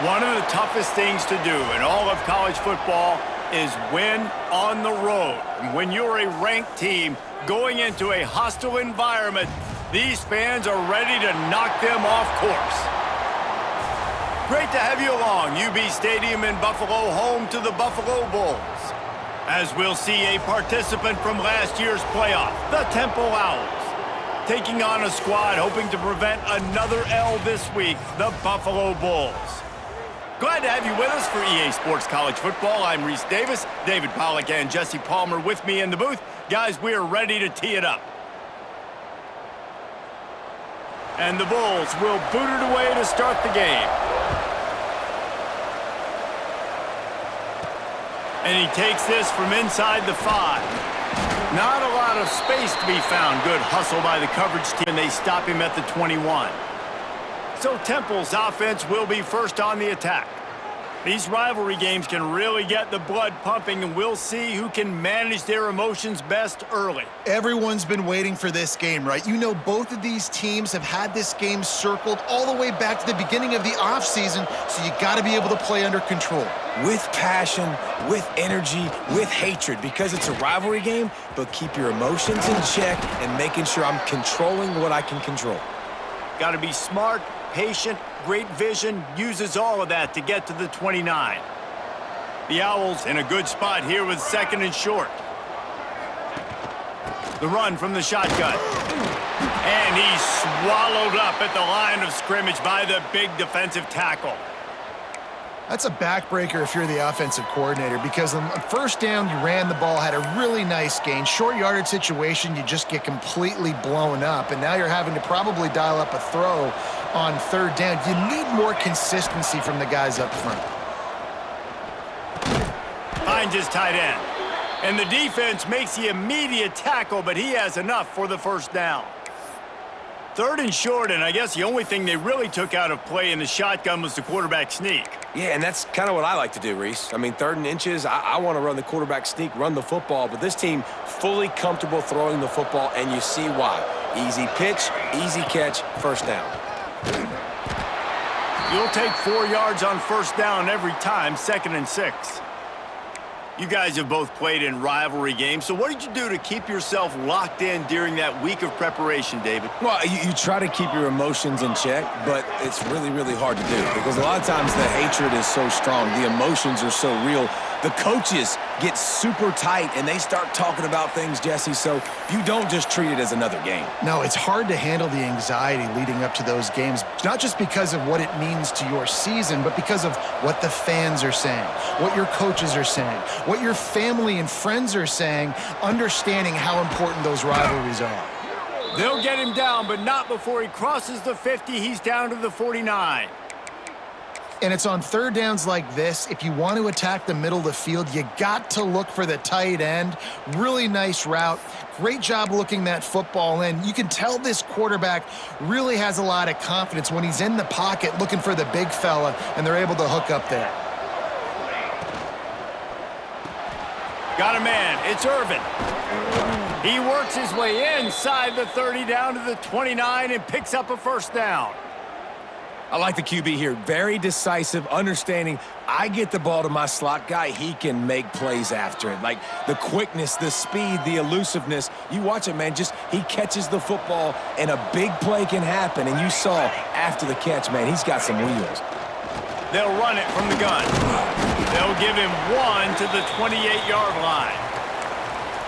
One of the toughest things to do in all of college football is win on the road. And when you're a ranked team going into a hostile environment, these fans are ready to knock them off course. Great to have you along. UB Stadium in Buffalo, home to the Buffalo Bulls. As we'll see a participant from last year's playoff, the Temple Owls, taking on a squad hoping to prevent another L this week, the Buffalo Bulls. Glad to have you with us for EA Sports College Football. I'm Reese Davis, David Pollack and Jesse Palmer with me in the booth. Guys, we are ready to tee it up. And the Bulls will boot it away to start the game. And he takes this from inside the 5. Not a lot of space to be found. Good hustle by the coverage team, and they stop him at the 21. So Temple's offense will be first on the attack. These rivalry games can really get the blood pumping, and we'll see who can manage their emotions best early. Everyone's been waiting for this game, right? You know, both of these teams have had this game circled all the way back to the beginning of the offseason, so you got to be able to play under control. With passion, with energy, with hatred, because it's a rivalry game, but keep your emotions in check and making sure I'm controlling what I can control. Got to be smart, patient, great vision, uses all of that to get to the 29. The Owls in a good spot here with second and short. The run from the shotgun. And he's swallowed up at the line of scrimmage by the big defensive tackle. That's a backbreaker if you're the offensive coordinator, because on first down, you ran the ball, had a really nice gain. Short yardage situation, you just get completely blown up, and now you're having to probably dial up a throw on third down. You need more consistency from the guys up front. Finds his tight end. And the defense makes the immediate tackle, but he has enough for the first down. Third and short, and I guess the only thing they really took out of play in the shotgun was the quarterback sneak. Yeah, and that's kind of what I like to do, Reese. I mean, third and inches, I want to run the quarterback sneak, run the football, but this team fully comfortable throwing the football, and you see why. Easy pitch, easy catch, first down. You'll take 4 yards on first down every time, second and 6. You guys have both played in rivalry games, so what did you do to keep yourself locked in during that week of preparation, David? Well, you try to keep your emotions in check, but it's really, really hard to do because a lot of times the hatred is so strong, the emotions are so real. The coaches get super tight, and they start talking about things, Jesse, so you don't just treat it as another game. No, it's hard to handle the anxiety leading up to those games, not just because of what it means to your season, but because of what the fans are saying, what your coaches are saying, what your family and friends are saying, understanding how important those rivalries are. They'll get him down, but not before he crosses the 50. He's down to the 49. And it's on third downs like this, if you want to attack the middle of the field, you got to look for the tight end. Really nice route. Great job looking that football in. You can tell this quarterback really has a lot of confidence when he's in the pocket looking for the big fella, and they're able to hook up there. Got a man. It's Irvin. He works his way inside the 30 down to the 29 and picks up a first down. I like the QB here. Very decisive, understanding I get the ball to my slot guy, he can make plays after it. Like the quickness, the speed, the elusiveness. You watch it, man, just he catches the football and a big play can happen. And you saw after the catch, man, he's got some wheels. They'll run it from the gun. They'll give him 1 to the 28-yard line.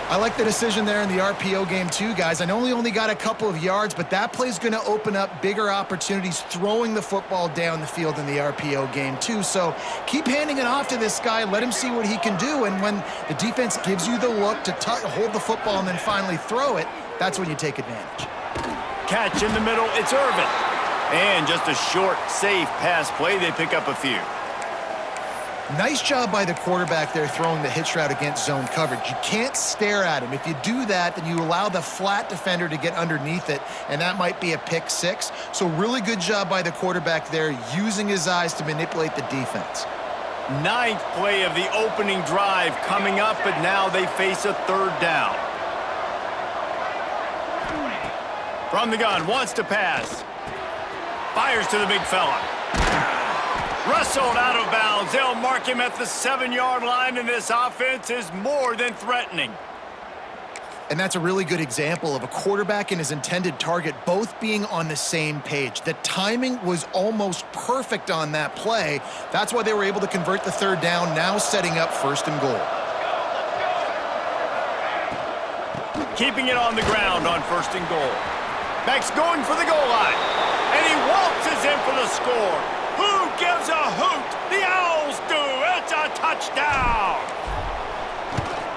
I like the decision there in the RPO game too, guys. I know he only got a couple of yards, but that play's going to open up bigger opportunities throwing the football down the field in the RPO game too. So keep handing it off to this guy. Let him see what he can do. And when the defense gives you the look to hold the football and then finally throw it, that's when you take advantage. Catch in the middle. It's Irvin. And just a short, safe pass play. They pick up a few. Nice job by the quarterback there throwing the hitch route against zone coverage. You can't stare at him. If you do that, then you allow the flat defender to get underneath it, and that might be a pick six. So really good job by the quarterback there, using his eyes to manipulate the defense. Ninth play of the opening drive coming up, but now they face a third down. From the gun, wants to pass. Fires to the big fella. Wrestled out of bounds. They'll mark him at the 7-yard line, and this offense is more than threatening. And that's a really good example of a quarterback and his intended target both being on the same page. The timing was almost perfect on that play. That's why they were able to convert the 3rd down, now setting up 1st and goal. Keeping it on the ground on 1st and goal. Beck's going for the goal line. And he waltzes in for the score. Who gives a hoot? The Owls do. It's a touchdown.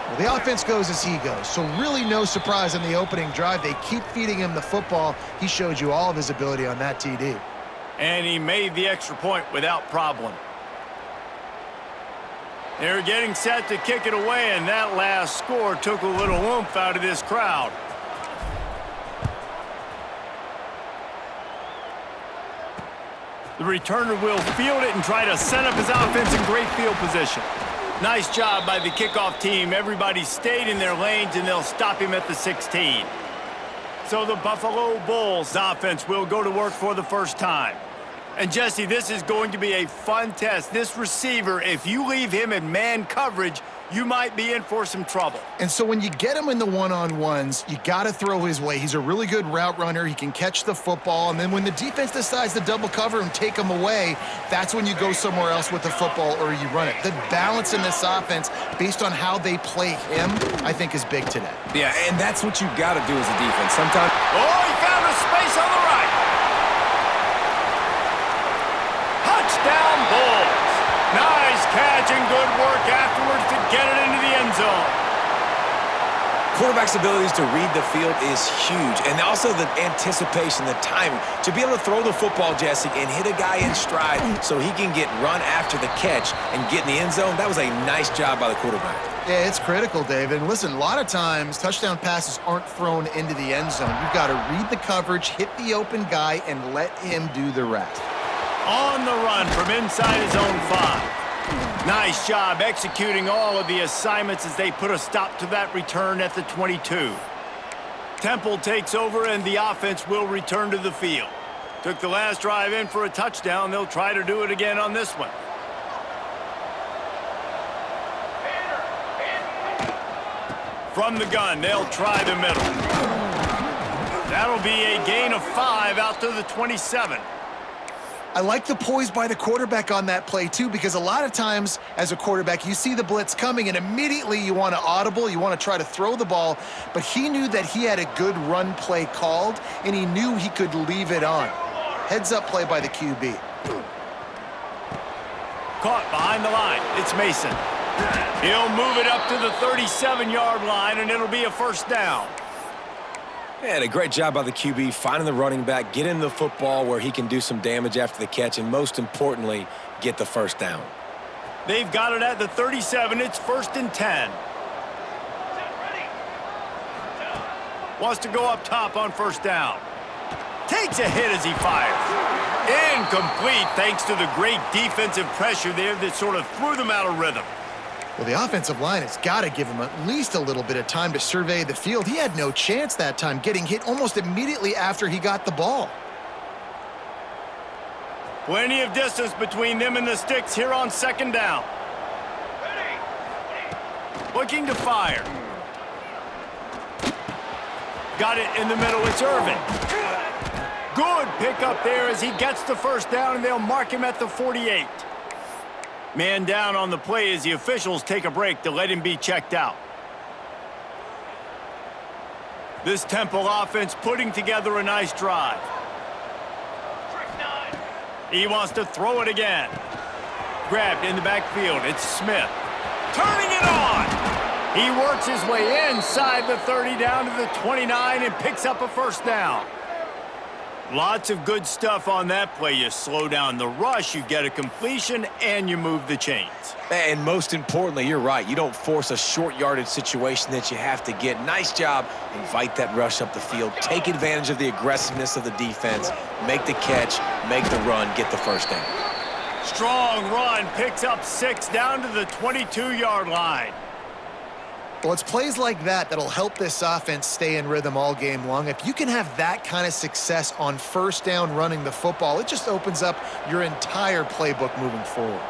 Well, the offense goes as he goes, so really no surprise in the opening drive. They keep feeding him the football. He showed you all of his ability on that TD. And he made the extra point without problem. They're getting set to kick it away, and that last score took a little oomph out of this crowd. The returner will field it and try to set up his offense in great field position. Nice job by the kickoff team. Everybody stayed in their lanes, and they'll stop him at the 16. So the Buffalo Bulls offense will go to work for the first time. And Jesse, this is going to be a fun test. This receiver, if you leave him in man coverage, you might be in for some trouble. And so when you get him in the one-on-ones, you got to throw his way. He's a really good route runner. He can catch the football. And then when the defense decides to double cover and take him away, that's when you go somewhere else with the football or you run it. The balance in this offense, based on how they play him, I think is big today. Yeah, and that's what you got to do as a defense. Sometimes. Oh, he found a space on the right. Touchdown Bulls. Nice catch and good work afterwards to get it into the end zone. Quarterback's abilities to read the field is huge, and also the anticipation, the timing. To be able to throw the football, Jesse, and hit a guy in stride so he can get run after the catch and get in the end zone, that was a nice job by the quarterback. Yeah, it's critical, David. And listen, a lot of times touchdown passes aren't thrown into the end zone. You've got to read the coverage, hit the open guy, and let him do the rest. On the run from inside his own 5. Nice job executing all of the assignments as they put a stop to that return at the 22. Temple takes over and the offense will return to the field. Took the last drive in for a touchdown. They'll try to do it again on this one. From the gun, they'll try the middle. That'll be a gain of 5 out to the 27. I like the poise by the quarterback on that play, too, because a lot of times as a quarterback, you see the blitz coming and immediately you want to audible, you want to try to throw the ball, but he knew that he had a good run play called, and he knew he could leave it on. Heads-up play by the QB. Caught behind the line. It's Mason. He'll move it up to the 37-yard line, and it'll be a first down. And a great job by the QB, finding the running back, getting the football where he can do some damage after the catch, and most importantly, get the first down. They've got it at the 37. It's 1st and 10. Wants to go up top on first down. Takes a hit as he fires. Incomplete thanks to the great defensive pressure there that sort of threw them out of rhythm. Well, the offensive line has got to give him at least a little bit of time to survey the field. He had no chance that time, getting hit almost immediately after he got the ball. Plenty of distance between them and the sticks here on 2nd down. Looking to fire. Got it in the middle. It's Irvin. Good pickup there as he gets the first down, and they'll mark him at the 48. Man down on the play as the officials take a break to let him be checked out. This Temple offense putting together a nice drive. He wants to throw it again. Grabbed in the backfield. It's Smith. Turning it on. He works his way inside the 30 down to the 29 and picks up a first down. Lots of good stuff on that play. You slow down the rush, you get a completion, and you move the chains. And most importantly, you're right. You don't force a short yardage situation that you have to get. Nice job. Invite that rush up the field. Take advantage of the aggressiveness of the defense. Make the catch, make the run, get the first down. Strong run, picks up 6 down to the 22-yard line. Well, it's plays like that that'll help this offense stay in rhythm all game long. If you can have that kind of success on first down running the football, it just opens up your entire playbook moving forward.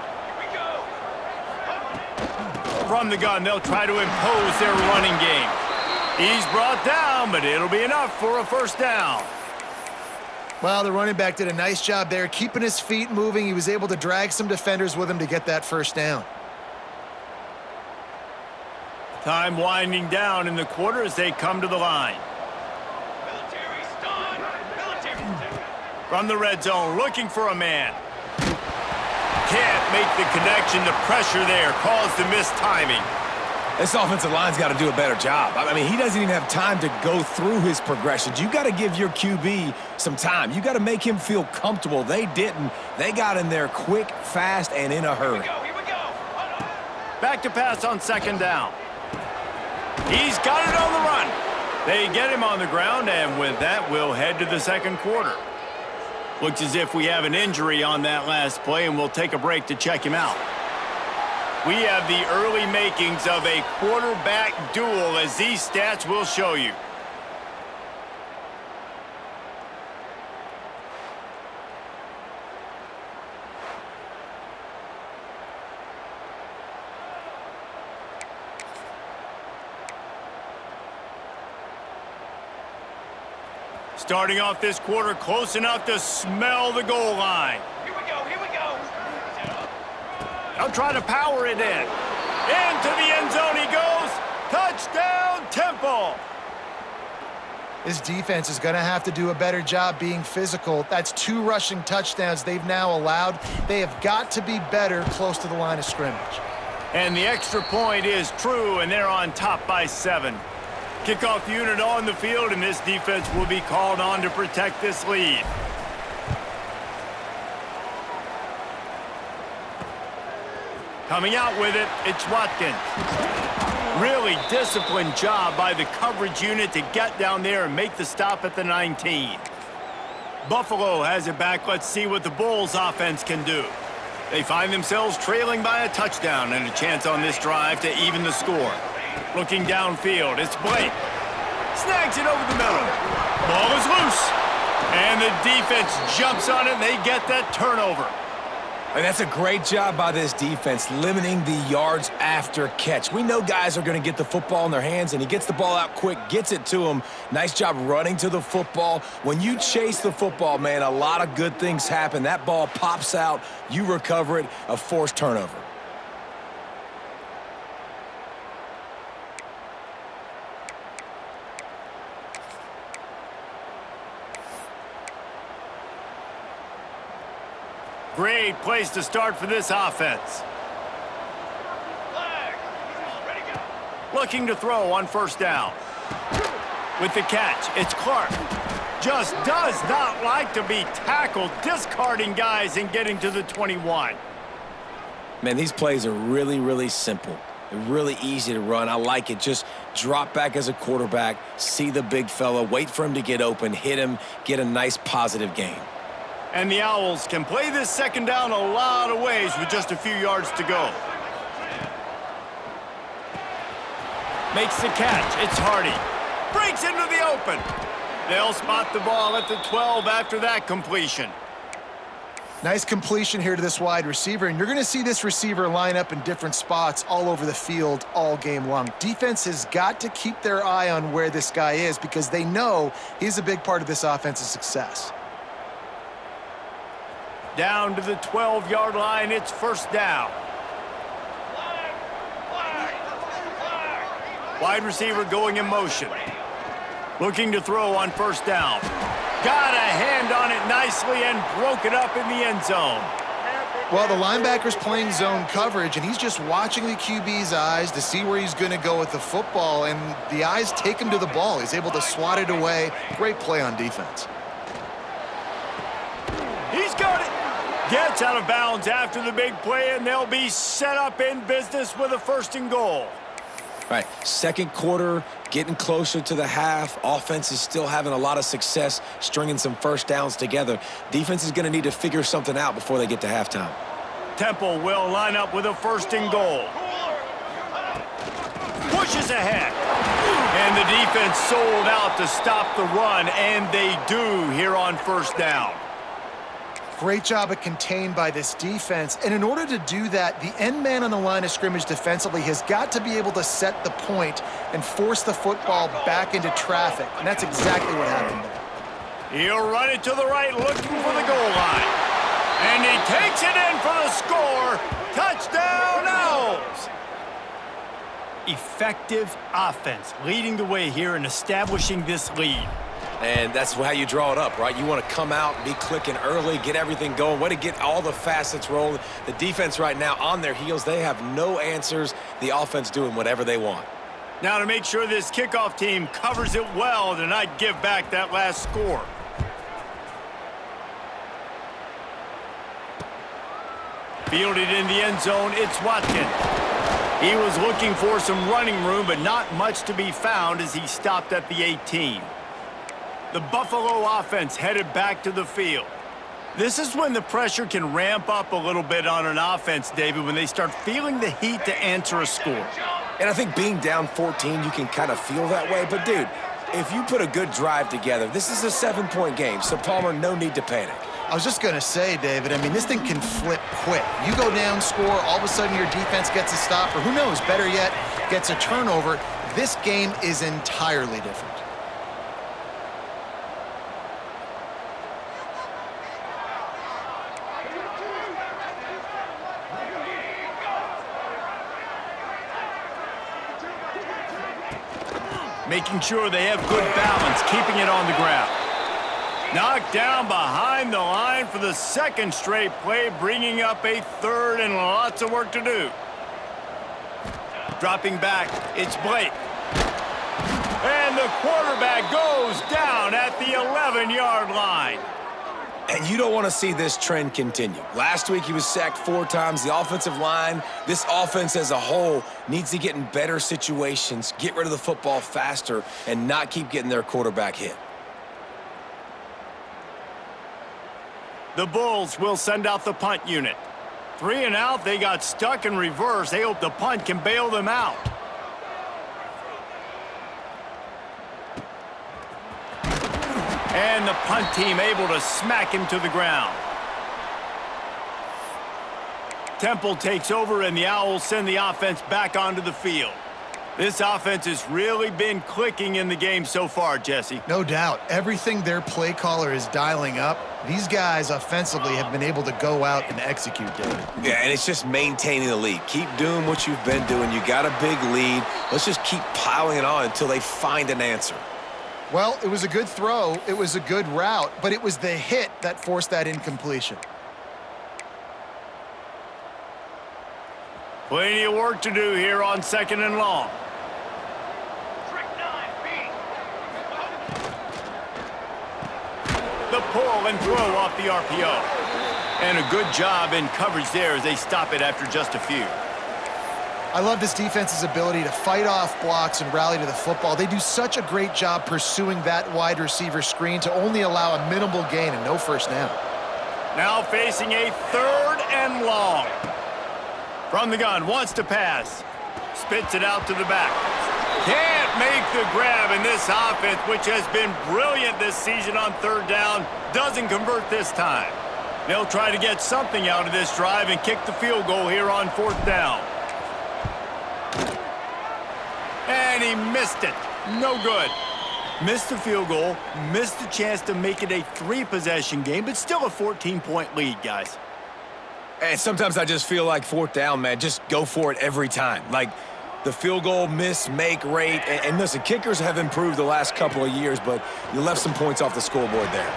From the gun, they'll try to impose their running game. He's brought down, but it'll be enough for a first down. Well, the running back did a nice job there, keeping his feet moving. He was able to drag some defenders with him to get that first down. Time winding down in the quarter as they come to the line. From the red zone, looking for a man. Can't make the connection. The pressure there caused the missed timing. This offensive line's got to do a better job. I mean, he doesn't even have time to go through his progressions. You got to give your QB some time. You got to make him feel comfortable. They didn't. They got in there quick, fast, and in a hurry. Here we go. Back to pass on second down. He's got it on the run. They get him on the ground, and with that, we'll head to the second quarter. Looks as if we have an injury on that last play, and we'll take a break to check him out. We have the early makings of a quarterback duel, as these stats will show you. Starting off this quarter close enough to smell the goal line. Here we go. They'll try to power it in. Into the end zone he goes. Touchdown, Temple. This defense is going to have to do a better job being physical. That's 2 rushing touchdowns they've now allowed. They have got to be better close to the line of scrimmage. And the extra point is true, and they're on top by 7. Kickoff unit on the field, and this defense will be called on to protect this lead. Coming out with it, it's Watkins. Really disciplined job by the coverage unit to get down there and make the stop at the 19. Buffalo has it back. Let's see what the Bulls offense can do. They find themselves trailing by a touchdown and a chance on this drive to even the score. Looking downfield, it's Blake. Snags it over the middle. Ball is loose. And the defense jumps on it, and they get that turnover. And that's a great job by this defense, limiting the yards after catch. We know guys are going to get the football in their hands, and he gets the ball out quick, gets it to him. Nice job running to the football. When you chase the football, man, a lot of good things happen. That ball pops out, you recover it, a forced turnover. Great place to start for this offense. Looking to throw on first down. With the catch, it's Clark. Just does not like to be tackled, discarding guys and getting to the 21. Man, these plays are really, really simple. They're really easy to run. I like it. Just drop back as a quarterback, see the big fella, wait for him to get open, hit him, get a nice positive gain. And the Owls can play this second down a lot of ways with just a few yards to go. Makes the catch. It's Hardy. Breaks into the open. They'll spot the ball at the 12 after that completion. Nice completion here to this wide receiver, and you're going to see this receiver line up in different spots all over the field all game long. Defense has got to keep their eye on where this guy is because they know he's a big part of this offense's success. Down to the 12-yard line, it's first down. Wide receiver going in motion. Looking to throw on first down. Got a hand on it nicely and broke it up in the end zone. Well, the linebacker's playing zone coverage, and he's just watching the QB's eyes to see where he's going to go with the football, and the eyes take him to the ball. He's able to swat it away. Great play on defense. He's got it. Gets out of bounds after the big play, and they'll be set up in business with a first and goal. All right, second quarter, getting closer to the half. Offense is still having a lot of success stringing some first downs together. Defense is going to need to figure something out before they get to halftime. Temple will line up with a first and goal. pushes ahead. And the defense sold out to stop the run, and they do here on first down. Great job of contained by this defense. And in order to do that, the end man on the line of scrimmage defensively has got to be able to set the point and force the football back into traffic. And that's exactly what happened there. He'll run it to the right, looking for the goal line. And he takes it in for the score. Touchdown, Owls! Effective offense, leading the way here and establishing this lead. And that's how you draw it up, right? You want to come out, be clicking early, get everything going, way to get all the facets rolling. The defense right now on their heels, they have no answers. The offense doing whatever they want. Now to make sure this kickoff team covers it well to not give back that last score. Fielded in the end zone, it's Watkins. He was looking for some running room, but not much to be found as he stopped at the 18. The Buffalo offense headed back to the field. This is when the pressure can ramp up a little bit on an offense, David, when they start feeling the heat to answer a score. And I think being down 14, you can kind of feel that way. But, dude, if you put a good drive together, this is a 7-point game, so, Palmer, no need to panic. I was just going to say, David, I mean, this thing can flip quick. You go down, score, all of a sudden your defense gets a stop, or who knows, better yet, gets a turnover. This game is entirely different. Making sure they have good balance, keeping it on the ground. Knocked down behind the line for the second straight play, bringing up a third and lots of work to do. Dropping back, it's Blake. And the quarterback goes down at the 11-yard line. And you don't want to see this trend continue. Last week he was sacked 4 times. The offensive line, this offense as a whole, needs to get in better situations, get rid of the football faster, and not keep getting their quarterback hit. The Bulls will send out the punt unit. 3 and out, they got stuck in reverse. They hope the punt can bail them out. And the punt team able to smack him to the ground. Temple takes over, and the Owls send the offense back onto the field. This offense has really been clicking in the game so far, Jesse. No doubt. Everything their play caller is dialing up, these guys offensively have been able to go out and execute, David. Yeah, and it's just maintaining the lead. Keep doing what you've been doing. You got a big lead. Let's just keep piling it on until they find an answer. Well, it was a good throw, it was a good route, but it was the hit that forced that incompletion. Plenty of work to do here on 2nd and long. The pull and throw off the RPO. And a good job in coverage there as they stop it after just a few. I love this defense's ability to fight off blocks and rally to the football. They do such a great job pursuing that wide receiver screen to only allow a minimal gain and no first down. Now facing a 3rd and long. From the gun, wants to pass. Spits it out to the back. Can't make the grab, in this offense, which has been brilliant this season on 3rd down, doesn't convert this time. They'll try to get something out of this drive and kick the field goal here on 4th down. And he missed it. No good. Missed the field goal, missed the chance to make it a 3-possession game, but still a 14-point lead, guys. And sometimes I just feel like 4th down, man, just go for it every time. Like the field goal miss-make rate. And listen, kickers have improved the last couple of years, but you left some points off the scoreboard there.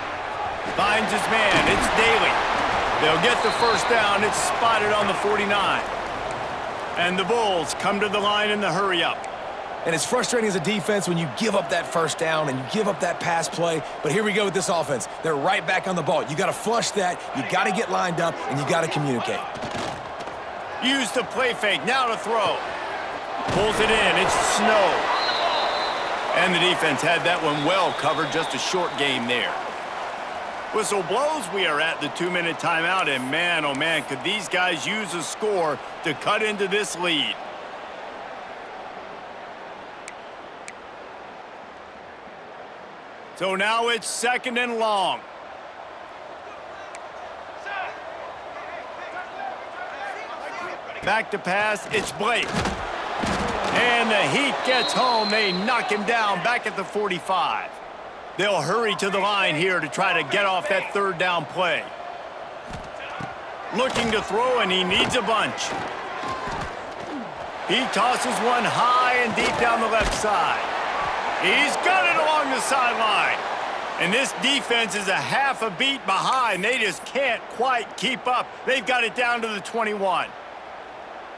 Finds his man. It's Daly. They'll get the first down. It's spotted on the 49. And the Bulls come to the line in the hurry-up. And it's frustrating as a defense when you give up that first down and you give up that pass play. But here we go with this offense. They're right back on the ball. You got to flush that. You got to get lined up, and you got to communicate. Use the play fake. Now to throw. Pulls it in. It's Snow. And the defense had that one well covered. Just a short game there. Whistle blows. We are at the 2-minute timeout. And man, oh man, could these guys use a score to cut into this lead. So now it's 2nd and long. Back to pass, it's Blake. And the Heat gets home. They knock him down back at the 45. They'll hurry to the line here to try to get off that 3rd down play. Looking to throw, and he needs a bunch. He tosses one high and deep down the left side. He's got it along the sideline. And this defense is a half a beat behind. They just can't quite keep up. They've got it down to the 21.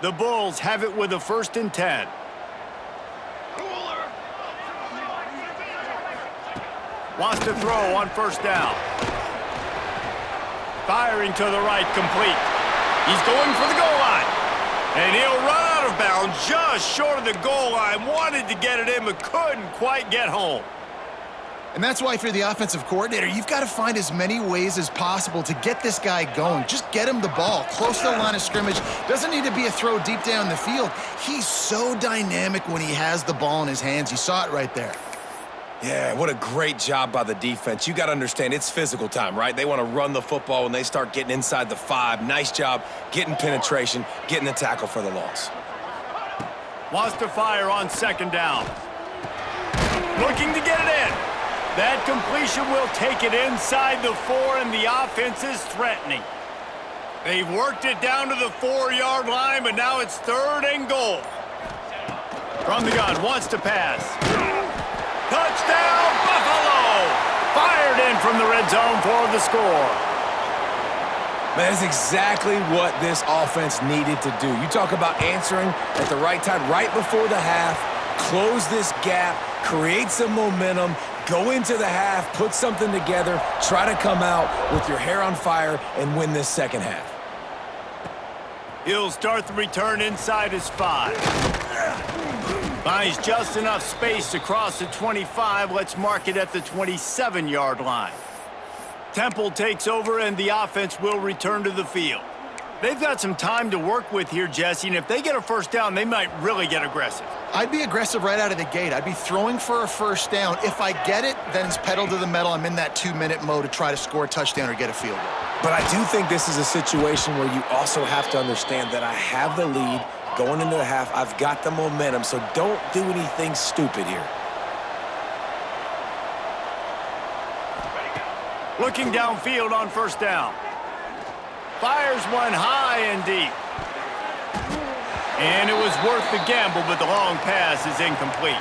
The Bulls have it with a 1st and 10. Wants to throw on 1st down. Firing to the right, complete. He's going for the goal line. And he'll run out of bounds just short of the goal line. Wanted to get it in, but couldn't quite get home. And that's why if you're the offensive coordinator, you've got to find as many ways as possible to get this guy going. Just get him the ball close to the line of scrimmage. Doesn't need to be a throw deep down the field. He's so dynamic when he has the ball in his hands. You saw it right there. Yeah, what a great job by the defense. You got to understand, it's physical time, right? They want to run the football when they start getting inside the 5. Nice job getting penetration, getting the tackle for the loss. Wants to fire on 2nd down. Looking to get it in. That completion will take it inside the 4, and the offense is threatening. They've worked it down to the 4-yard line, but now it's 3rd and goal. From the gun, wants to pass. Touchdown, Buffalo! Fired in from the red zone for the score. Man, that's exactly what this offense needed to do. You talk about answering at the right time, right before the half, close this gap, create some momentum, go into the half, put something together, try to come out with your hair on fire and win this 2nd half. He'll start the return inside his 5. Finds just enough space to cross the 25. Let's mark it at the 27-yard line. Temple takes over, and the offense will return to the field. They've got some time to work with here, Jesse, and if they get a 1st down, they might really get aggressive. I'd be aggressive right out of the gate. I'd be throwing for a 1st down. If I get it, then it's pedal to the metal. I'm in that 2-minute mode to try to score a touchdown or get a field goal. But I do think this is a situation where you also have to understand that I have the lead going into the half. I've got the momentum, so don't do anything stupid here. Looking downfield on 1st down. Fires one high and deep. And it was worth the gamble, but the long pass is incomplete.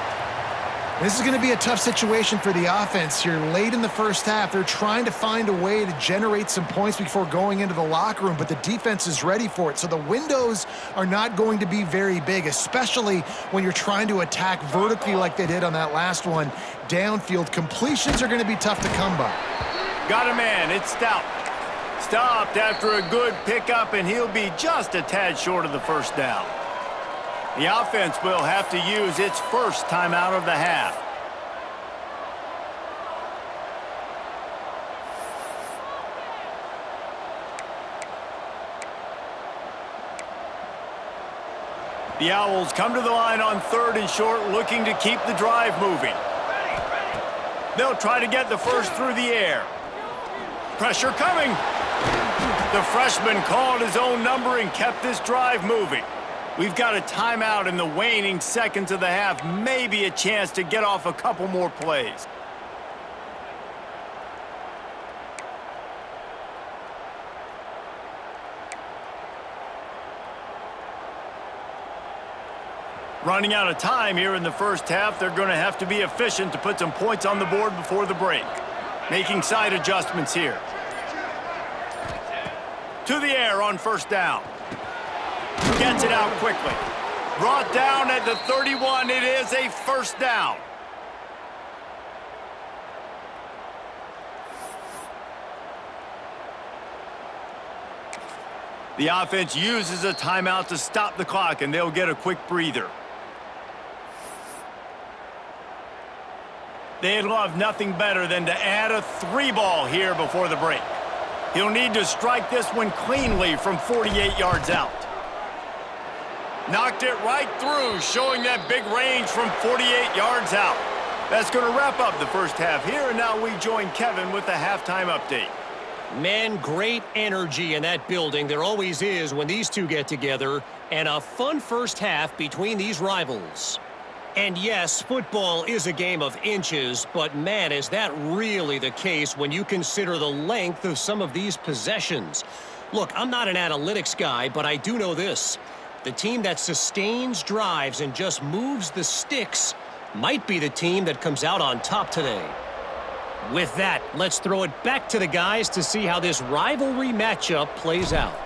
This is going to be a tough situation for the offense here. Late in the 1st half, they're trying to find a way to generate some points before going into the locker room, but the defense is ready for it. So the windows are not going to be very big, especially when you're trying to attack vertically like they did on that last one. Downfield completions are going to be tough to come by. Got a man, it's Stout. Stopped after a good pickup, and he'll be just a tad short of the 1st down. The offense will have to use its 1st timeout of the half. The Owls come to the line on 3rd and short, looking to keep the drive moving. They'll try to get the 1st through the air. Pressure coming. The freshman called his own number and kept this drive moving. We've got a timeout in the waning seconds of the half, maybe a chance to get off a couple more plays. Running out of time here in the 1st half, they're going to have to be efficient to put some points on the board before the break. Making side adjustments here. To the air on 1st down. Gets it out quickly. Brought down at the 31. It is a 1st down. The offense uses a timeout to stop the clock, and they'll get a quick breather. They'd love nothing better than to add a 3-ball here before the break. He'll need to strike this one cleanly from 48 yards out. Knocked it right through, showing that big range from 48 yards out. That's going to wrap up the first half here, and now we join Kevin with the halftime update. Man, great energy in that building. There always is when these two get together, and a fun first half between these rivals. And yes, football is a game of inches, but man, is that really the case when you consider the length of some of these possessions. Look, I'm not an analytics guy, but I do know this. The team that sustains drives and just moves the sticks might be the team that comes out on top today. With that, let's throw it back to the guys to see how this rivalry matchup plays out.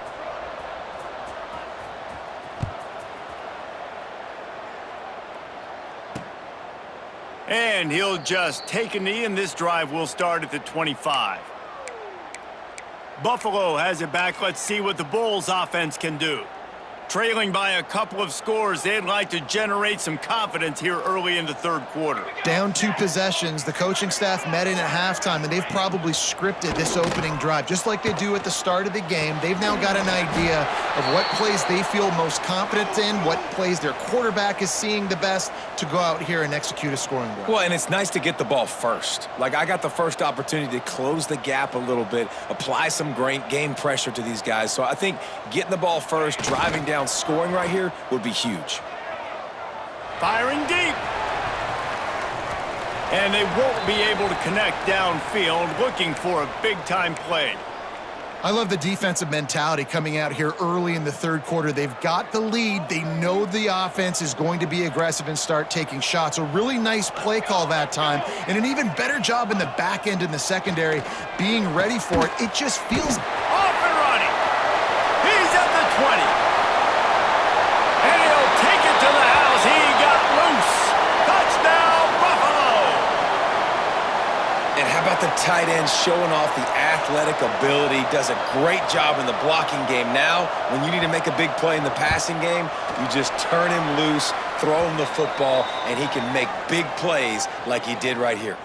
And he'll just take a knee, and this drive will start at the 25. Buffalo has it back. Let's see what the Bulls offense can do. Trailing by a couple of scores, they'd like to generate some confidence here early in the third quarter. Down 2 possessions, the coaching staff met in at halftime, and they've probably scripted this opening drive. Just like they do at the start of the game, they've now got an idea of what plays they feel most confident in, what plays their quarterback is seeing the best to go out here and execute a scoring drive. Well, and it's nice to get the ball first. Like, I got the first opportunity to close the gap a little bit, apply some great game pressure to these guys. So I think getting the ball first, driving down, scoring right here would be huge. Firing deep. And they won't be able to connect downfield, looking for a big-time play. I love the defensive mentality coming out here early in the third quarter. They've got the lead. They know the offense is going to be aggressive and start taking shots. A really nice play call that time, and an even better job in the back end in the secondary being ready for it. It just feels off and running. He's at the 20. And he'll take it to the house. He got loose. Touchdown, Buffalo. And how about the tight end showing off the athletic ability? Does a great job in the blocking game. Now, when you need to make a big play in the passing game, you just turn him loose, throw him the football, and he can make big plays like he did right here.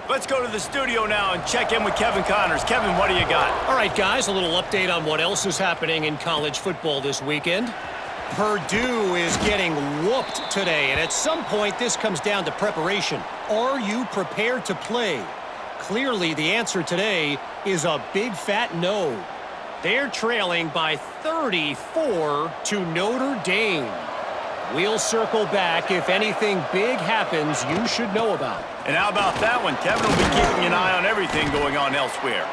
Let's go to the studio now and check in with Kevin Connors. Kevin, what do you got? All right, guys, a little update on what else is happening in college football this weekend. Purdue is getting whooped today, and at some point this comes down to preparation. Are you prepared to play? Clearly the answer today is a big fat no. They're trailing by 34 to Notre Dame. We'll circle back if anything big happens you should know about. And how about that one? Kevin will be keeping an eye on everything going on elsewhere.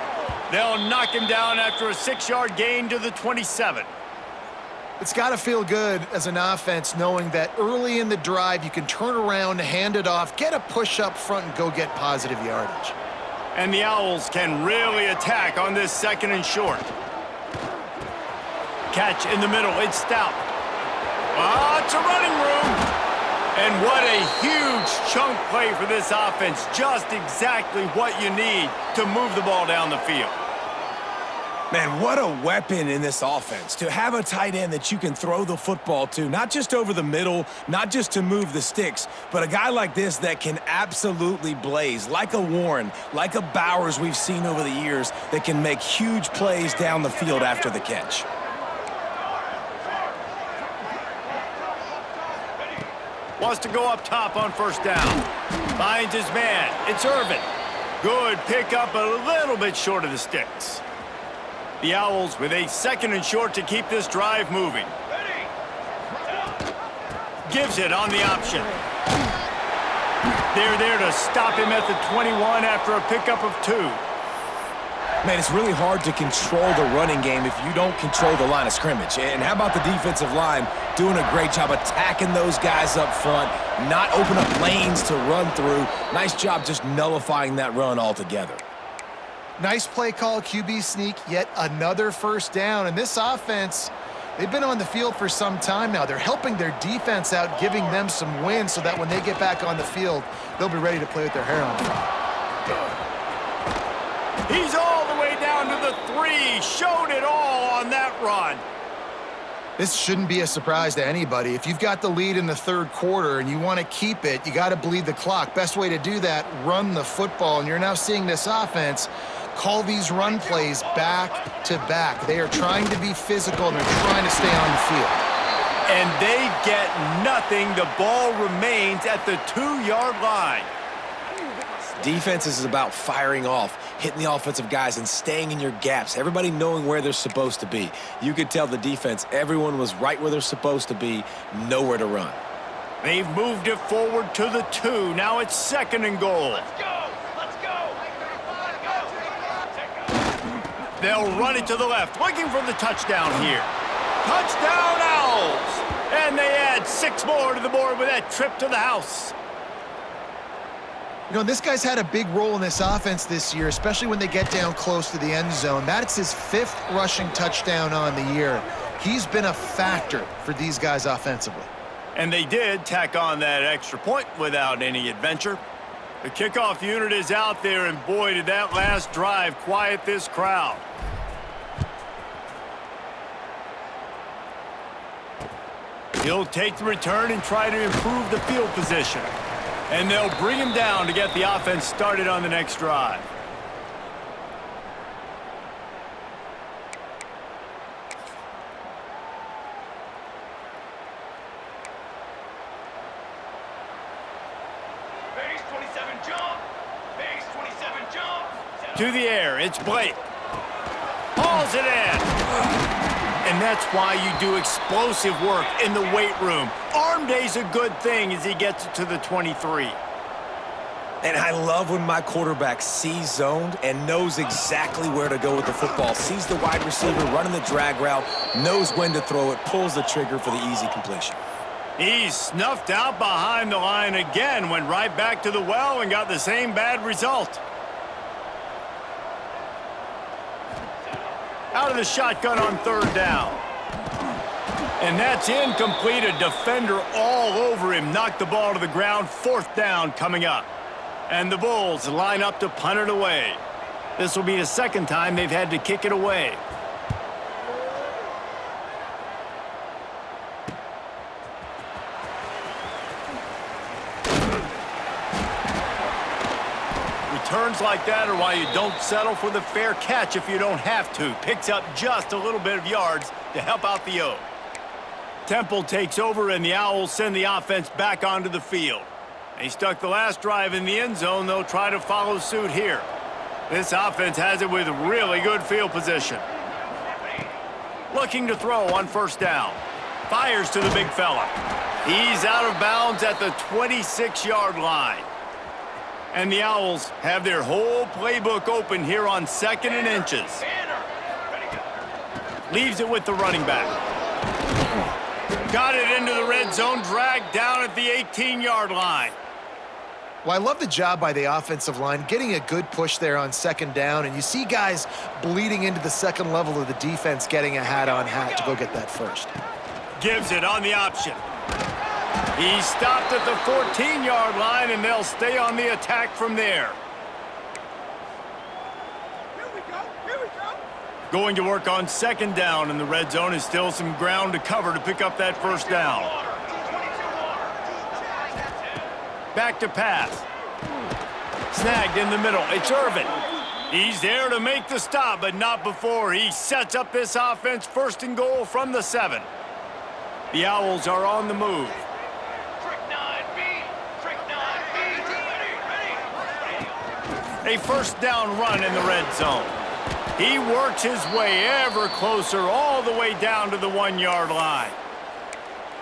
They'll knock him down after a 6-yard gain to the 27. It's got to feel good as an offense knowing that early in the drive you can turn around, hand it off, get a push up front, and go get positive yardage. And the Owls can really attack on this 2nd and short. Catch in the middle. It's Stout. Lots of running room. And what a huge chunk play for this offense. Just exactly what you need to move the ball down the field. Man, what a weapon in this offense, to have a tight end that you can throw the football to, not just over the middle, not just to move the sticks, but a guy like this that can absolutely blaze, like a Warren, like a Bowers we've seen over the years, that can make huge plays down the field after the catch. Wants to go up top on first down. Finds his man. It's Irvin. Good pickup, a little bit short of the sticks. The Owls with a 2nd and short to keep this drive moving. Gives it on the option. They're there to stop him at the 21 after a pickup of 2. Man, it's really hard to control the running game if you don't control the line of scrimmage. And how about the defensive line doing a great job attacking those guys up front, not open up lanes to run through. Nice job just nullifying that run altogether. Nice play call, QB sneak, yet another first down. And this offense, they've been on the field for some time now. They're helping their defense out, giving them some wins so that when they get back on the field, they'll be ready to play with their hair on fire. He's all the way down to the 3. Showed it all on that run. This shouldn't be a surprise to anybody. If you've got the lead in the third quarter and you want to keep it, you got to bleed the clock. Best way to do that, run the football. And you're now seeing this offense call these run plays back to back. They are trying to be physical and they're trying to stay on the field. And they get nothing. The ball remains at the 2-yard line. Defense is about firing off, hitting the offensive guys, and staying in your gaps. Everybody knowing where they're supposed to be. You could tell the defense, everyone was right where they're supposed to be, nowhere to run. They've moved it forward to the 2. Now it's 2nd and goal. Let's go! Let's go! They'll run it to the left, looking for the touchdown here. Touchdown Owls! And they add 6 more to the board with that trip to the house. You know, this guy's had a big role in this offense this year, especially when they get down close to the end zone. That's his 5th rushing touchdown on the year. He's been a factor for these guys offensively. And they did tack on that extra point without any adventure. The kickoff unit is out there, and boy, did that last drive quiet this crowd. He'll take the return and try to improve the field position. And they'll bring him down to get the offense started on the next drive. Base 27 jump! Base 27 jump! To the air, it's Blake. Hauls it in. And that's why you do explosive work in the weight room. Arm day's a good thing as he gets it to the 23. And I love when my quarterback sees zoned and knows exactly where to go with the football. Sees the wide receiver running the drag route, knows when to throw it, pulls the trigger for the easy completion. He's snuffed out behind the line again, went right back to the well and got the same bad result. Out of the shotgun on 3rd down. And that's incomplete. A defender all over him. Knocked the ball to the ground. 4th down coming up. And the Bulls line up to punt it away. This will be the 2nd time they've had to kick it away. Returns like that are why you don't settle for the fair catch if you don't have to. Picks up just a little bit of yards to help out the O. Temple takes over, and the Owls send the offense back onto the field. They stuck the last drive in the end zone. They'll try to follow suit here. This offense has it with really good field position. Looking to throw on 1st down. Fires to the big fella. He's out of bounds at the 26-yard line. And the Owls have their whole playbook open here on 2nd and inches. Leaves it with the running back. Got it into the red zone, dragged down at the 18-yard line. Well, I love the job by the offensive line, getting a good push there on 2nd down, and you see guys bleeding into the 2nd level of the defense getting a hat-on-hat to go get that first. Gives it on the option. He stopped at the 14-yard line, and they'll stay on the attack from there. Here we go! Here we go! Going to work on 2nd down, and the red zone is still some ground to cover to pick up that 1st down. Back to pass. Snagged in the middle. It's Irvin. He's there to make the stop, but not before he sets up this offense 1st and goal from the 7. The Owls are on the move. A 1st down run in the red zone. He works his way ever closer all the way down to the 1-yard line.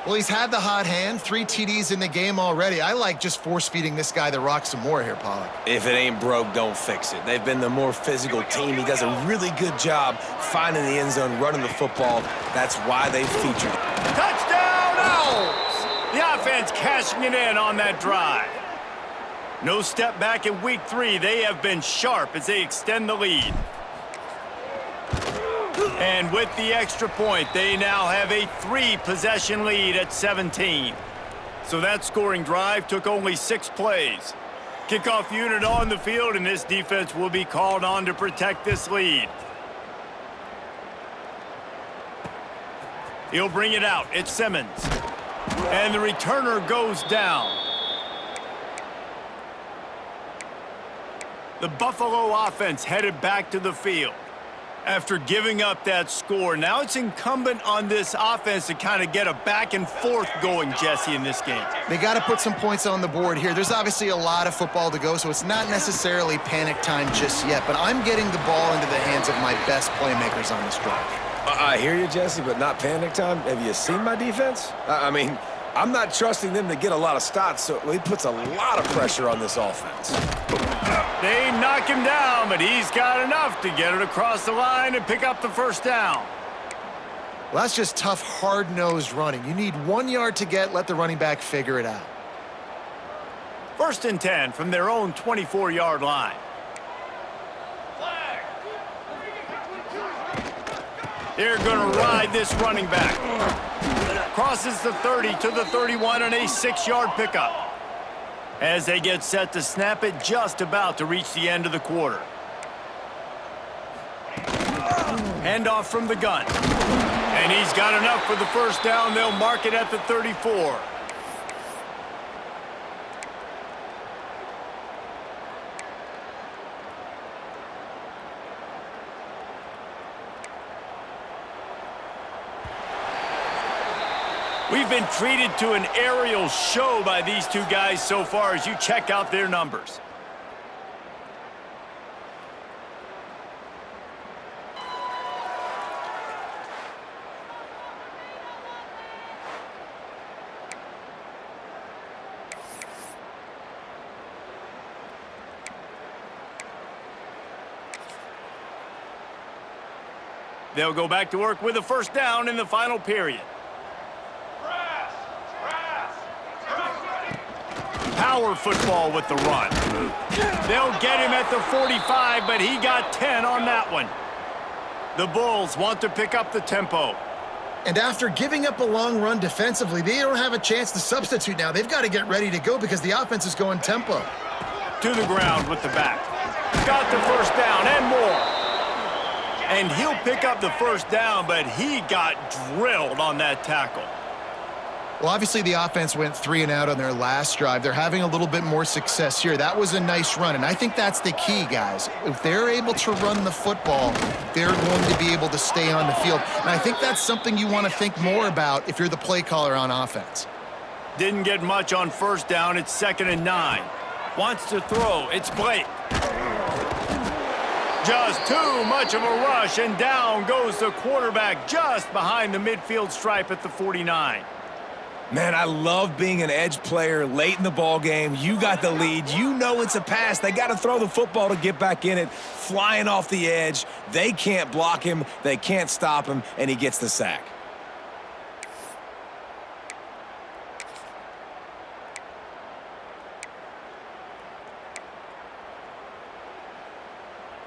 Well, he's had the hot hand, 3 TDs in the game already. I like just force-feeding this guy the rock some more here, Pollock. If it ain't broke, don't fix it. They've been the more physical team. He does a really good job finding the end zone, running the football. That's why they featured. Touchdown Owls! The offense cashing it in on that drive. No step back in week 3. They have been sharp as they extend the lead. And with the extra point, they now have a 3-possession lead at 17. So that scoring drive took only 6 plays. Kickoff unit on the field, and this defense will be called on to protect this lead. He'll bring it out. It's Simmons. And the returner goes down. The Buffalo offense headed back to the field. After giving up that score, now it's incumbent on this offense to kind of get a back and forth going, Jesse, in this game. They got to put some points on the board here. There's obviously a lot of football to go, so it's not necessarily panic time just yet, but I'm getting the ball into the hands of my best playmakers on this drive. I hear you, Jesse, but not panic time. Have you seen my defense? I mean, I'm not trusting them to get a lot of stops, so it puts a lot of pressure on this offense. They knock him down, but he's got enough to get it across the line and pick up the first down. Well, that's just tough, hard-nosed running. You need 1 yard to get, let the running back figure it out. 1st and 10 from their own 24-yard line. They're going to ride this running back. Crosses the 30 to the 31 on a 6-yard pickup. As they get set to snap it, just about to reach the end of the quarter. Handoff from the gun. And he's got enough for the first down. They'll mark it at the 34. We've been treated to an aerial show by these two guys so far as you check out their numbers. They'll go back to work with a first down in the final period. Power football with the run. They'll get him at the 45, but he got 10 on that one. The Bulls want to pick up the tempo. And after giving up a long run defensively, they don't have a chance to substitute now. They've got to get ready to go because the offense is going tempo. To the ground with the back. Got the first down and more. And he'll pick up the first down, but he got drilled on that tackle. Well, obviously the offense went 3 and out on their last drive. They're having a little bit more success here. That was a nice run, and I think that's the key, guys. If they're able to run the football, they're going to be able to stay on the field. And I think that's something you want to think more about if you're the play caller on offense. Didn't get much on first down. It's 2nd and 9. Wants to throw. It's Blake. Just too much of a rush, and down goes the quarterback just behind the midfield stripe at the 49. Man, I love being an edge player late in the ball game. You got the lead. You know it's a pass. They got to throw the football to get back in it. Flying off the edge. They can't block him. They can't stop him, and he gets the sack.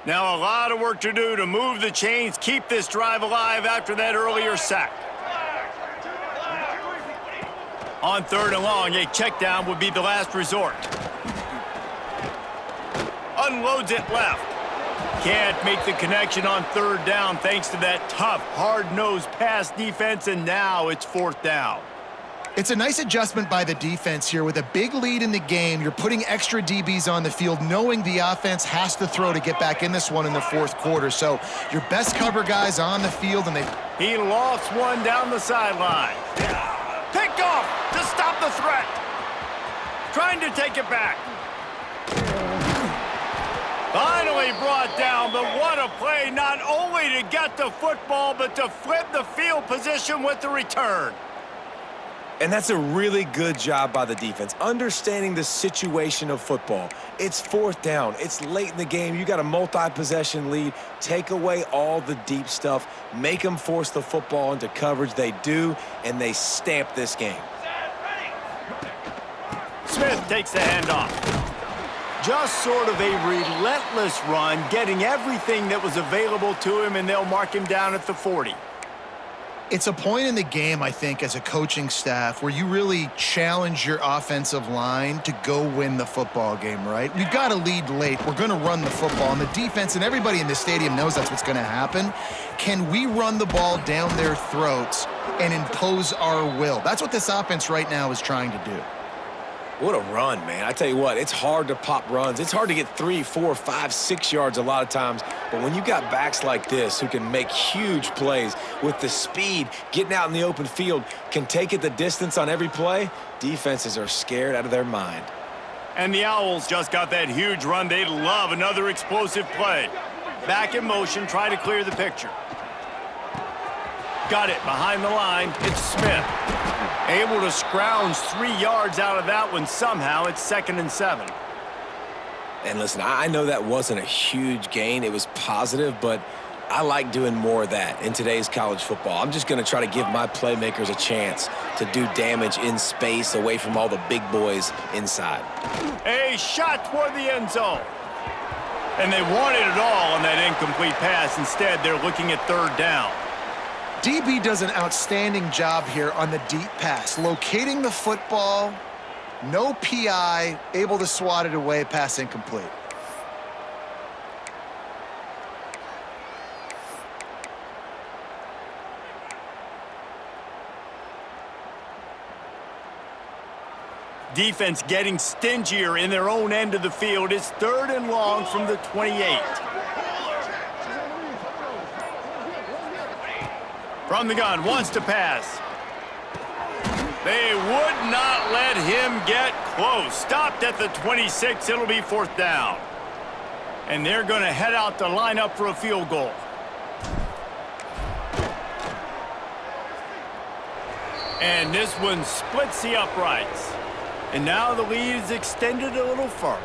Now a lot of work to do to move the chains, keep this drive alive after that earlier sack. On 3rd and long, a check down would be the last resort. Unloads it left. Can't make the connection on 3rd down thanks to that tough, hard-nosed pass defense, and now it's 4th down. It's a nice adjustment by the defense here. With a big lead in the game, you're putting extra DBs on the field, knowing the offense has to throw to get back in this one in the 4th quarter. So your best cover guys on the field, and He lofts one down the sideline. Picked off to stop the threat. Trying to take it back. Finally brought down, but what a play, not only to get the football, but to flip the field position with the return. And that's a really good job by the defense, understanding the situation of football. It's 4th down. It's late in the game. You got a multi-possession lead. Take away all the deep stuff. Make them force the football into coverage. They do, and they stamp this game. Smith takes the handoff. Just sort of a relentless run, getting everything that was available to him, and they'll mark him down at the 40. it's a point in the game, I think, as a coaching staff where you really challenge your offensive line to go win the football game, right? We've got to lead late. We're going to run the football. And the defense and everybody in the stadium knows that's what's going to happen. Can we run the ball down their throats and impose our will? That's what this offense right now is trying to do. What a run, man. I tell you what, it's hard to pop runs. It's hard to get 3, 4, 5, 6 yards a lot of times. But when you got backs like this who can make huge plays with the speed, getting out in the open field, can take it the distance on every play, defenses are scared out of their mind. And the Owls just got that huge run. They'd love another explosive play. Back in motion, try to clear the picture. Got it behind the line. It's Smith. Able to scrounge 3 yards out of that one somehow. It's 2nd and 7. And listen, I know that wasn't a huge gain. It was positive, but I like doing more of that in today's college football. I'm just going to try to give my playmakers a chance to do damage in space away from all the big boys inside. A shot toward the end zone. And they wanted it all on that incomplete pass. Instead, they're looking at 3rd down. DB does an outstanding job here on the deep pass, locating the football, no PI, able to swat it away, pass incomplete. Defense getting stingier in their own end of the field. It's 3rd and long from the 28. From the gun, wants to pass. They would not let him get close. Stopped at the 26. It'll be 4th down. And they're going to head out to line up for a field goal. And this one splits the uprights. And now the lead is extended a little further.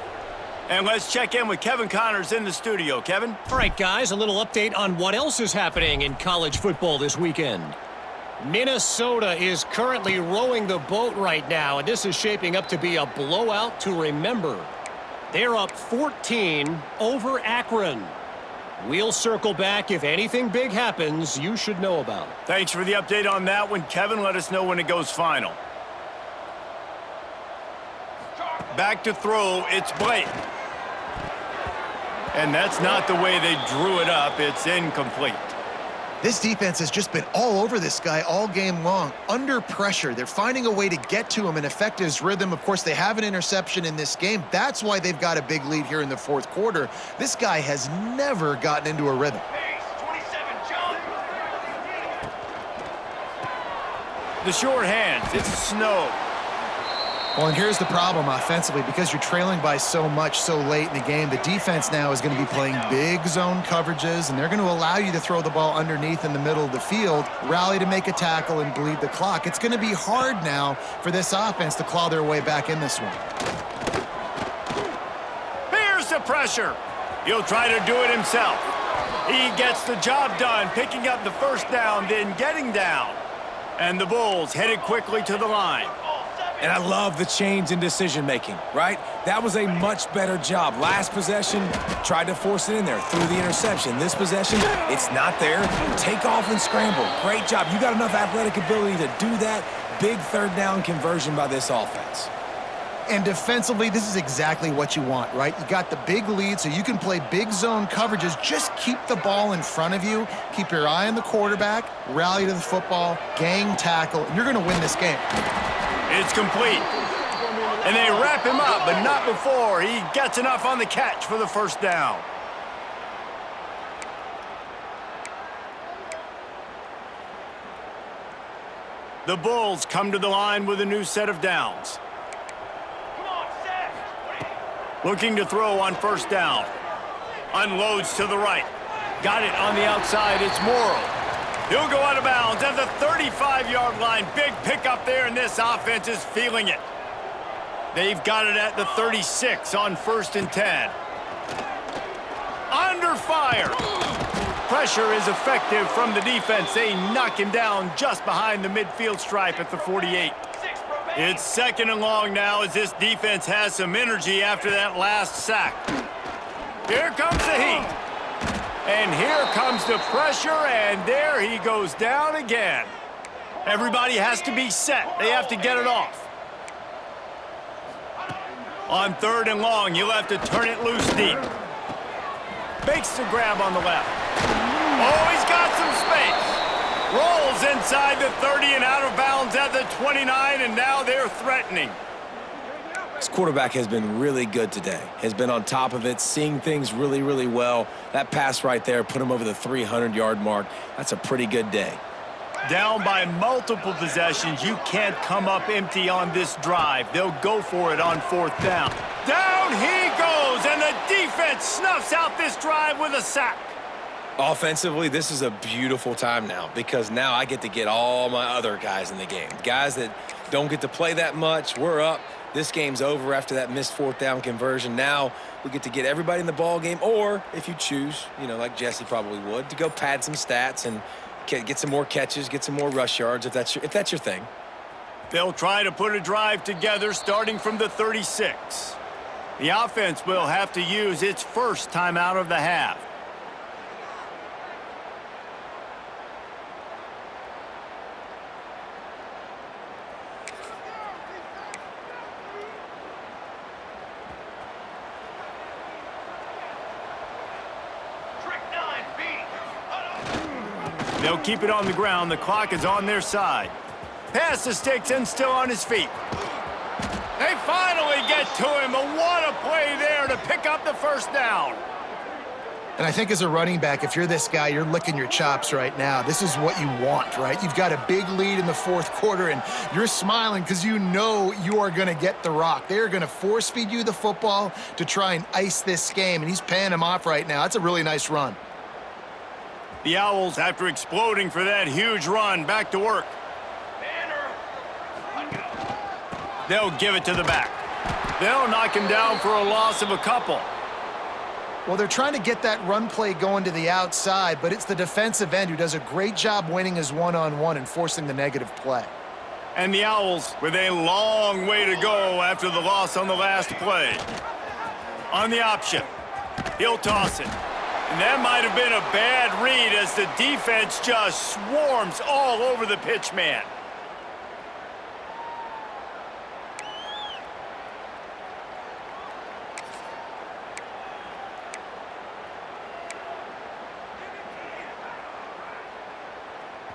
And let's check in with Kevin Connors in the studio. Kevin? All right, guys, a little update on what else is happening in college football this weekend. Minnesota is currently rowing the boat right now, and this is shaping up to be a blowout to remember. They're up 14 over Akron. We'll circle back if anything big happens you should know about. Thanks for the update on that one, Kevin. Let us know when it goes final. Back to throw, it's Blake. And that's not the way they drew it up. It's incomplete. This defense has just been all over this guy all game long, under pressure. They're finding a way to get to him and affect his rhythm. Of course, they have an interception in this game. That's why they've got a big lead here in the 4th quarter. This guy has never gotten into a rhythm. Base 27, jump. The short hands, it's Snow. Well, and here's the problem offensively. Because you're trailing by so much so late in the game, the defense now is going to be playing big zone coverages, and they're going to allow you to throw the ball underneath in the middle of the field, rally to make a tackle, and bleed the clock. It's going to be hard now for this offense to claw their way back in this one. Here's the pressure. He'll try to do it himself. He gets the job done, picking up the 1st down, then getting down. And the Bulls headed quickly to the line. And I love the change in decision-making, right? That was a much better job. Last possession, tried to force it in there, threw the interception. This possession, it's not there. Take off and scramble. Great job. You got enough athletic ability to do that. Big 3rd down conversion by this offense. And defensively, this is exactly what you want, right? You got the big lead, so you can play big zone coverages. Just keep the ball in front of you. Keep your eye on the quarterback, rally to the football, gang tackle, and you're going to win this game. It's complete. And they wrap him up, but not before he gets enough on the catch for the 1st down. The Bulls come to the line with a new set of downs. Come on, set. Looking to throw on 1st down. Unloads to the right. Got it on the outside. It's Morrow. He'll go out of bounds at the 35-yard line. Big pickup there, and this offense is feeling it. They've got it at the 36 on 1st and 10. Under fire. Pressure is effective from the defense. They knock him down just behind the midfield stripe at the 48. It's 2nd and long now as this defense has some energy after that last sack. Here comes the heat. And here comes the pressure, and there he goes down again. Everybody has to be set. They have to get it off. On 3rd and long, you'll have to turn it loose deep. Makes the grab on the left. Oh, he's got some space. Rolls inside the 30 and out of bounds at the 29, and now they're threatening. This quarterback has been really good today, has been on top of it, seeing things really, really well. That pass right there put him over the 300-yard mark. That's a pretty good day. Down by multiple possessions, you can't come up empty on this drive. They'll go for it on 4th down. Down he goes, and the defense snuffs out this drive with a sack. Offensively, this is a beautiful time now because now I get to get all my other guys in the game. Guys that don't get to play that much, we're up. This game's over after that missed 4th down conversion. Now we get to get everybody in the ball game, or if you choose, like Jesse probably would, to go pad some stats and get some more catches, get some more rush yards if that's your thing. They'll try to put a drive together starting from the 36. The offense will have to use its first timeout of the half. They'll keep it on the ground. The clock is on their side. Pass to sticks and still on his feet. They finally get to him. What a play there to pick up the 1st down. And I think as a running back, if you're this guy, you're licking your chops right now. This is what you want, right? You've got a big lead in the 4th quarter, and you're smiling because you know you are going to get the rock. They're going to force-feed you the football to try and ice this game, and he's paying him off right now. That's a really nice run. The Owls, after exploding for that huge run, back to work. They'll give it to the back. They'll knock him down for a loss of a couple. Well, they're trying to get that run play going to the outside, but it's the defensive end who does a great job winning his one-on-one and forcing the negative play. And the Owls with a long way to go after the loss on the last play. On the option, he'll toss it. And that might have been a bad read as the defense just swarms all over the pitch man.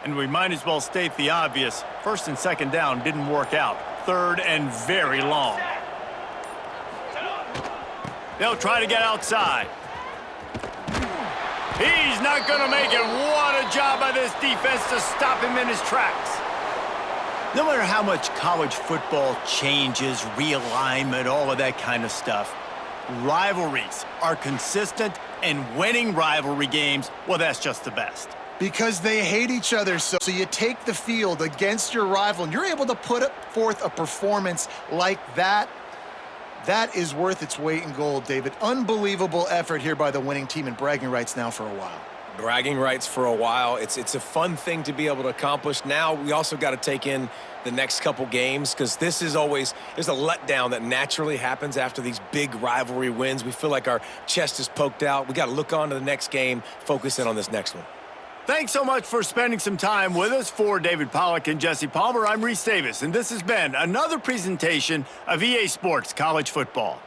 And we might as well state the obvious. 1st and 2nd down didn't work out. 3rd and very long. They'll try to get outside. He's not going to make it. What a job by this defense to stop him in his tracks. No matter how much college football changes, realignment, all of that kind of stuff, rivalries are consistent, and winning rivalry games, well, that's just the best. Because they hate each other, so you take the field against your rival, and you're able to put forth a performance like that. That is worth its weight in gold, David. Unbelievable effort here by the winning team, and bragging rights now for a while. Bragging rights for a while. It's a fun thing to be able to accomplish. Now we also got to take in the next couple games because this is always, there's a letdown that naturally happens after these big rivalry wins. We feel like our chest is poked out. We got to look on to the next game, focus in on this next one. Thanks so much for spending some time with us. For David Pollack and Jesse Palmer, I'm Reese Davis, and this has been another presentation of EA Sports College Football.